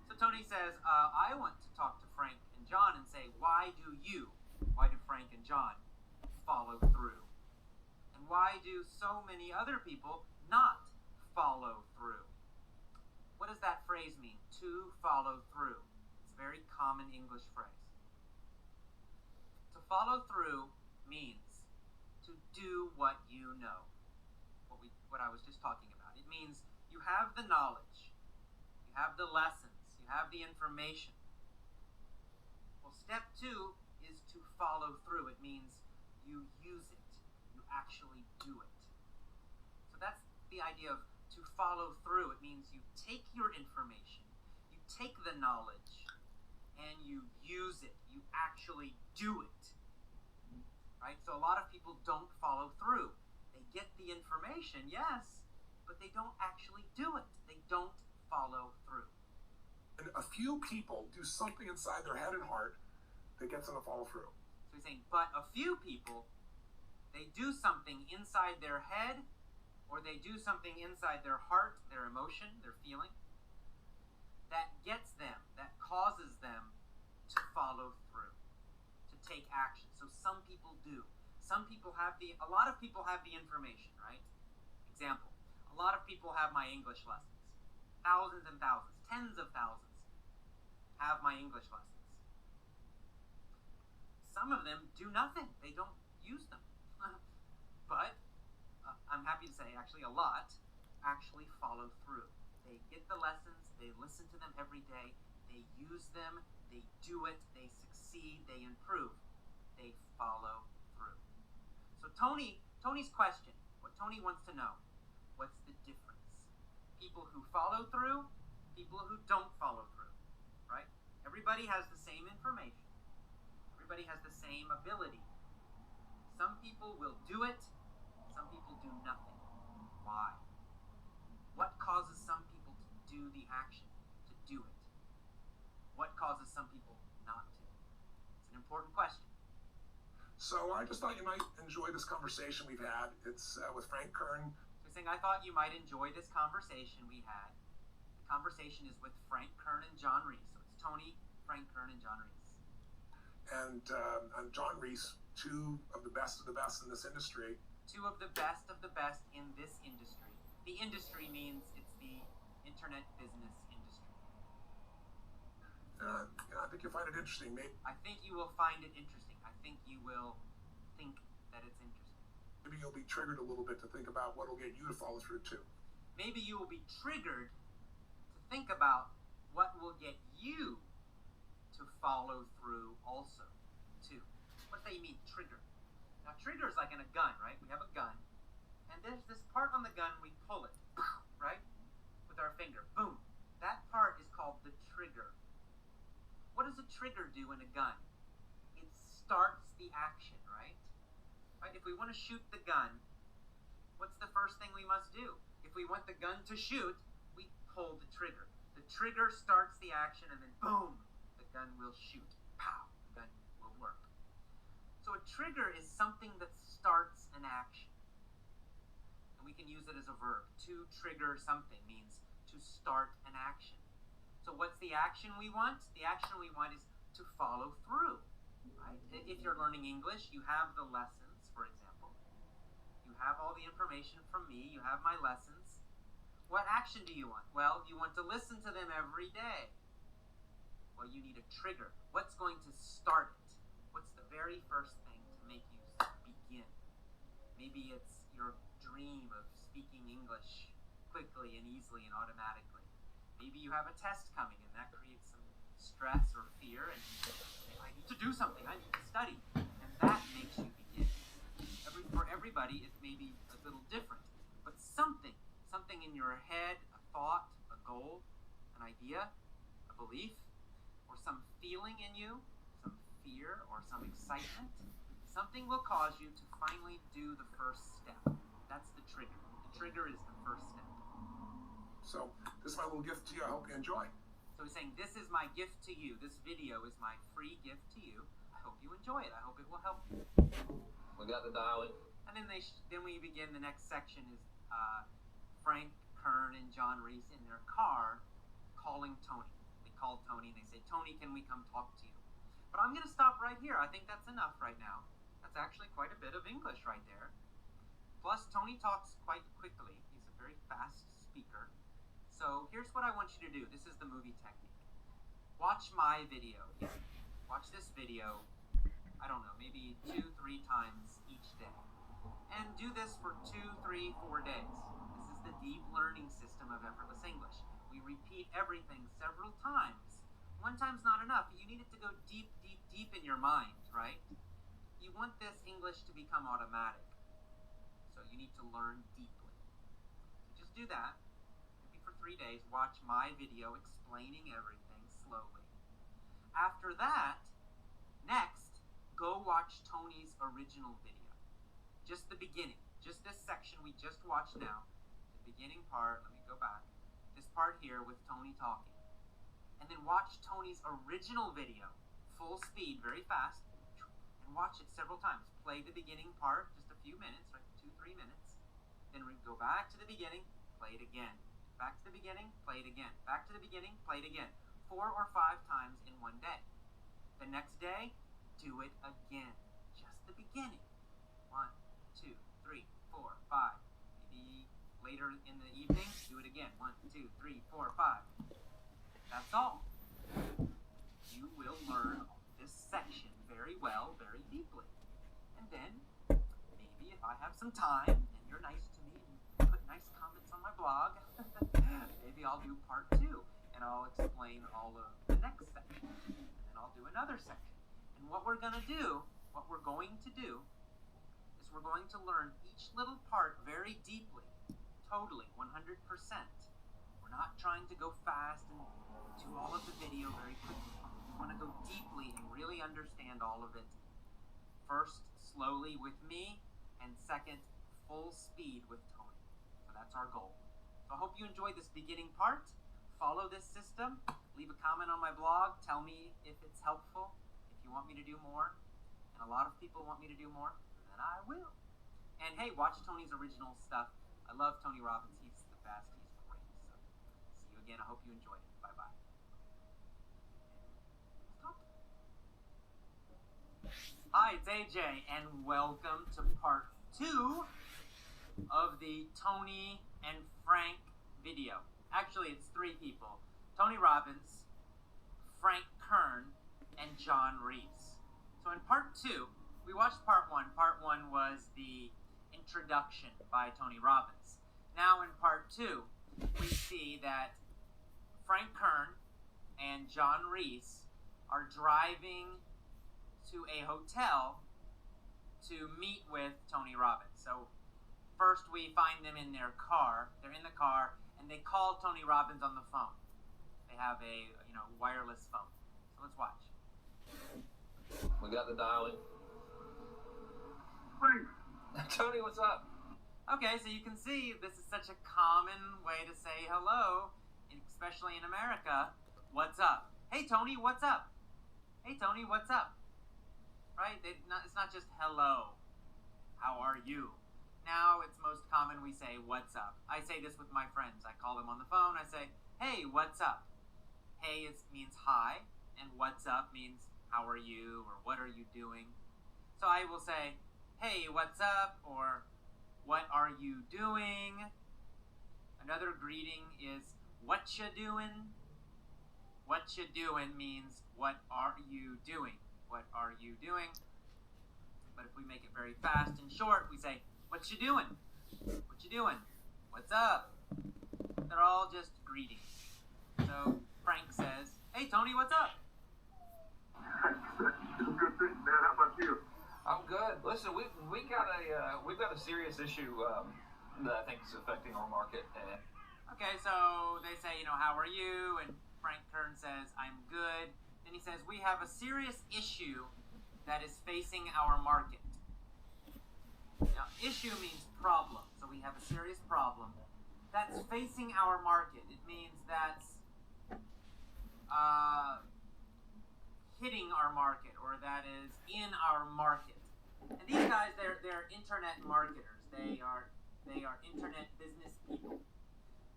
So Tony says, I want to talk to Frank and John and say, why do Frank and John follow through? And why do so many other people not follow through? What does that phrase mean, to follow through? It's a very common English phrase. To follow through means to do what you know. What I was just talking about. It means you have the knowledge, you have the lessons, you have the information. Well, step 2 is to follow through. It means you use it, you actually do it. So that's the idea of to follow through. It means you take your information, you take the knowledge, and you use it, you actually do it. Right? So a lot of people don't follow through. They get the information, yes, but they don't actually do it. They don't follow through. And a few people do something inside their head and heart that gets them to follow through. So he's saying, but a few people, they do something inside their head, or they do something inside their heart, their emotion, their feeling, that gets them, that causes them to follow through, to take action. So some people do. A lot of people have the information, right? Example, a lot of people have my English lessons. Thousands and thousands, tens of thousands have my English lessons. Some of them do nothing. They don't use them. But I'm happy to say actually a lot actually follow through. They get the lessons, they listen to them every day, they use them, they do it, they succeed, they improve. They follow through. So Tony's question, what Tony wants to know, what's the difference? People who follow through, people who don't follow through, right? Everybody has the same information. Everybody has the same ability. Some people will do it, some people do nothing. Why? What causes some people to do the action, to do it? What causes some people not to? It's an important question. So I just thought you might enjoy this conversation we've had. It's with Frank Kern. So saying, I thought you might enjoy this conversation we had. The conversation is with Frank Kern and John Reese. So it's Tony, Frank Kern, and John Reese. And John Reese, two of the best in this industry. Two of the best in this industry. The industry means it's the internet business industry. I think you'll find it interesting. I think you will find it interesting. I think you will think that it's interesting. Maybe you'll be triggered a little bit to think about what will get you to follow through too. Maybe you will be triggered to think about what will get you to follow through also too. What do they mean, trigger? Now, trigger is like in a gun, right? We have a gun, and there's this part on the gun, we pull it, right? With our finger, boom. That part is called the trigger. What does a trigger do in a gun? It starts the action, right? Right? If we want to shoot the gun, what's the first thing we must do? If we want the gun to shoot, we pull the trigger. The trigger starts the action, and then boom, the gun will shoot. Pow, the gun will work. So a trigger is something that starts an action. And we can use it as a verb. To trigger something means to start an action. So what's the action we want? The action we want is to follow through. Right? If you're learning English, you have the lessons, for example. You have all the information from me. You have my lessons. What action do you want? Well, you want to listen to them every day. Well, you need a trigger. What's going to start it? What's the very first thing to make you begin? Maybe it's your dream of speaking English quickly and easily and automatically. Maybe you have a test coming and that creates some stress or fear and you say, I need to do something, I need to study. And that makes you begin. For everybody, it may be a little different. But something in your head, a thought, a goal, an idea, a belief, or some feeling in you, some fear or some excitement, something will cause you to finally do the first step. That's the trigger. The trigger is the first step. So this is my little gift to you. I hope you enjoy. So he's saying, this is my gift to you. This video is my free gift to you. I hope you enjoy it. I hope it will help you. We got the dial. And then we begin. The next section is Frank Kern and John Reese in their car calling Tony. They called Tony and they say, Tony, can we come talk to you? But I'm going to stop right here. I think that's enough right now. That's actually quite a bit of English right there. Plus, Tony talks quite quickly. He's a very fast speaker. So here's what I want you to do. This is the movie technique. Watch my video here. Watch this video, I don't know, maybe 2-3 times each day. And do this for 2, 3, 4 days. This is the deep learning system of effortless English. We repeat everything several times. One time's not enough. You need it to go deep, deep, deep in your mind, right? You want this English to become automatic. So you need to learn deeply. So just do that. Maybe for 3 days. Watch my video explaining everything slowly. After that, next, go watch Tony's original video. Just the beginning. Just this section we just watched now. The beginning part. Let me go back. This part here with Tony talking. And then watch Tony's original video, full speed, very fast, and watch it several times. Play the beginning part, just a few minutes, right, 2-3 minutes. Then go back to the beginning, play it again. Back to the beginning, play it again. Back to the beginning, play it again. 4 or 5 times in one day. The next day, do it again. Just the beginning. 1, 2, 3, 4, 5. Maybe later in the evening, do it again. 1, 2, 3, 4, 5. That's all. You will learn this section very well, very deeply. And then, maybe if I have some time, and you're nice to me, and put nice comments on my blog, maybe I'll do part 2, and I'll explain all of the next section. And then I'll do another section. And what we're going to do, is we're going to learn each little part very deeply, totally, 100%. We're not trying to go fast and do all of the video very quickly. We want to go deeply and really understand all of it. First, slowly with me, and second, full speed with Tony. So that's our goal. So I hope you enjoyed this beginning part. Follow this system. Leave a comment on my blog. Tell me if it's helpful, if you want me to do more. And a lot of people want me to do more, then I will. And hey, watch Tony's original stuff. I love Tony Robbins. He's the best. He's great. So see you again. I hope you enjoyed it. Bye-bye. Stop. Hi, it's AJ, and welcome to part 2 of the Tony and Frank video. Actually, it's 3 people. Tony Robbins, Frank Kern, and John Reese. So in part 2, we watched part 1. Part 1 was the introduction by Tony Robbins. Now in part 2, we see that Frank Kern and John Reese are driving to a hotel to meet with Tony Robbins. So first we find them in their car. They're in the car and they call Tony Robbins on the phone. They have a wireless phone. So let's watch. We got the dialing. Frank. Tony, what's up? Okay, so you can see this is such a common way to say hello, especially in America. What's up? Hey, Tony, what's up? Hey, Tony, what's up? Right? It's not just hello. How are you? Now it's most common we say, what's up? I say this with my friends. I call them on the phone. I say, hey, what's up? Hey means hi, and what's up means how are you or what are you doing? So I will say, hey, what's up? Or what are you doing? Another greeting is, what you doing? What you doing means, what are you doing? What are you doing? But if we make it very fast and short, we say, what you doing? What you doing? What's up? They're all just greetings. So Frank says, hey, Tony, what's up? Good thing, man. How about you? I'm good. Listen, we've got a serious issue that I think is affecting our market. And Okay, so they say, how are you? And Frank Kern says, I'm good. Then he says, we have a serious issue that is facing our market. Now, issue means problem. So we have a serious problem that's facing our market. It means that's hitting our market, or that is in our market. And these guys, they're internet marketers. They are internet business people.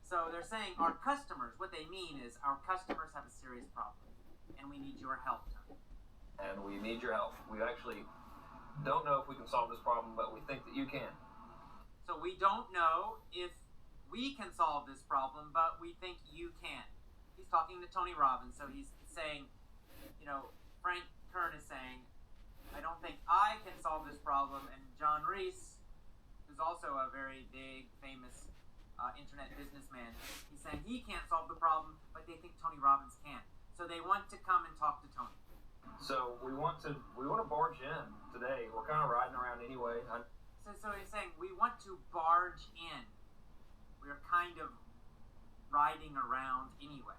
So they're saying our customers, what they mean is our customers have a serious problem, and we need your help, Tony. and we need your help. We actually don't know if we can solve this problem, but we think that you can. So we don't know if we can solve this problem, but we think you can. He's talking to Tony Robbins, so he's saying, Frank Kern is saying, I don't think I can solve this problem, and John Reese, who's also a very big, famous internet businessman, he's saying he can't solve the problem, but they think Tony Robbins can. So they want to come and talk to Tony. So we want to barge in today. We're kind of riding around anyway. So he's saying we want to barge in. We're kind of riding around anyway.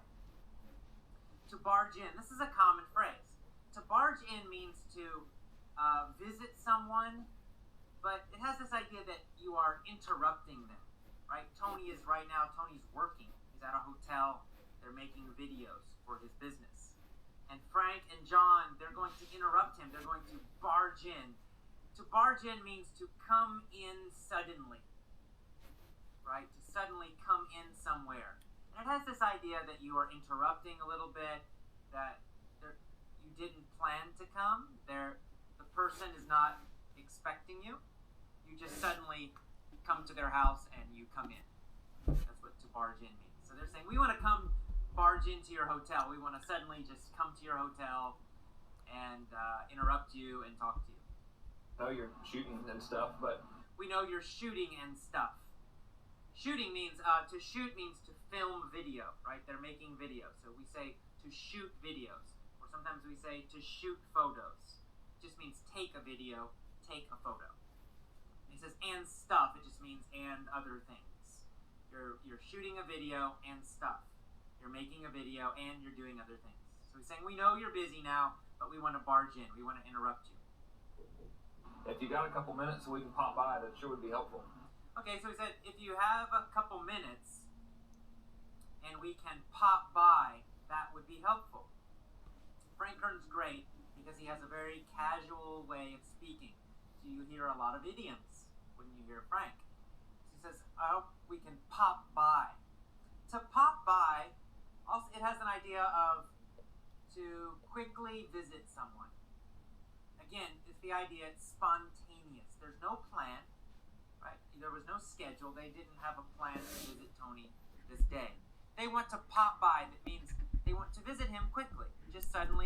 To barge in, this is a common phrase. To barge in means to visit someone, but it has this idea that you are interrupting them, right? Tony's working. He's at a hotel. They're making videos for his business. And Frank and John, they're going to interrupt him. They're going to barge in. To barge in means to come in suddenly, right? To suddenly come in somewhere. And it has this idea that you are interrupting a little bit, that you didn't plan to come. The person is not expecting you. You just suddenly come to their house and you come in. That's what to barge in means. So they're saying, we want to come barge into your hotel. We want to suddenly just come to your hotel and interrupt you and talk to you. I know you're shooting and stuff, but We know you're shooting and stuff. Shooting means, to shoot means to film video, right? They're making videos. So we say to shoot videos. Or sometimes we say to shoot photos. It just means take a video, take a photo. And he says and stuff, it just means and other things. You're shooting a video and stuff. You're making a video and you're doing other things. So he's saying, we know you're busy now, but we want to barge in. We want to interrupt you. if you got a couple minutes so we can pop by, that sure would be helpful. Okay, so he said, if you have a couple minutes, and we can pop by, that would be helpful. Frank Kern's great because he has a very casual way of speaking. So you hear a lot of idioms when you hear Frank. He says, oh, we can pop by. To pop by, also it has an idea of to quickly visit someone. Again, it's the idea, it's spontaneous. There's no plan, right? There was no schedule. They didn't have a plan to visit Tony this day. They want to pop by. That means they want to visit him quickly. Just suddenly